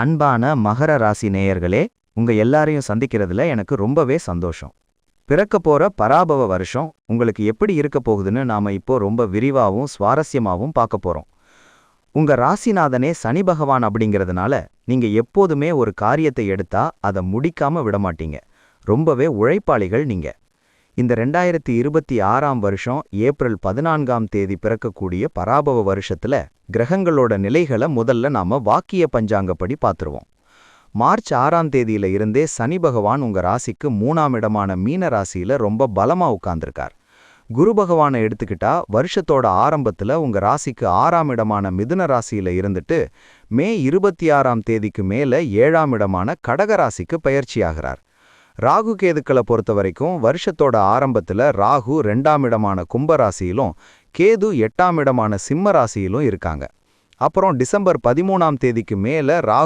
அன்பான மகர ராசி நேயர்களே, உங்க எல்லாரையும் சந்திக்கிறதுல எனக்கு ரொம்பவே சந்தோஷம். பிறக்க போற பராபவ வருஷம் உங்களுக்கு எப்படி இருக்க போகுதுன்னு நாம இப்போ ரொம்ப விரிவாவும் சுவாரஸ்யமாவும் பார்க்க போறோம். உங்க ராசிநாதனே சனி பகவான் அப்படிங்கிறதுனால நீங்க எப்போதுமே ஒரு காரியத்தை எடுத்தா அதை முடிக்காம விடமாட்டீங்க. ரொம்பவே உழைப்பாளிகள் நீங்க. இந்த 2026ஆம் வருஷம் ஏப்ரல் 14ஆம் தேதி பிறக்கக்கூடிய பராபவ வருஷத்துல கிரகங்களோட நிலைகளை முதல்ல நாம வாக்கிய பஞ்சாங்கப்படி பார்த்துருவோம். மார்ச் 6ஆம் தேதியில இருந்தே சனி பகவான் உங்க ராசிக்கு 3ஆம் இடமான மீன ராசியில ரொம்ப பலமா உட்கார்ந்திருக்கார். குரு பகவானை எடுத்துக்கிட்டா வருஷத்தோட ஆரம்பத்துல உங்க ராசிக்கு 6ஆம் இடமான மிதுன ராசியில இருந்துட்டு மே 26ஆம் தேதிக்கு மேல 7ஆம் இடமான கடக ராசிக்கு பயிற்சியாகிறார். ராகு கேதுக்களை பொறுத்த வரைக்கும் வருஷத்தோட ஆரம்பத்துல ராகு 2ஆம் இடமான கும்பராசியிலும் கேது 8ஆம் இடமான சிம்ம ராசியிலும் இருக்காங்க. அப்புறம் டிசம்பர் 13ஆம் தேதிக்கு மேல ராகு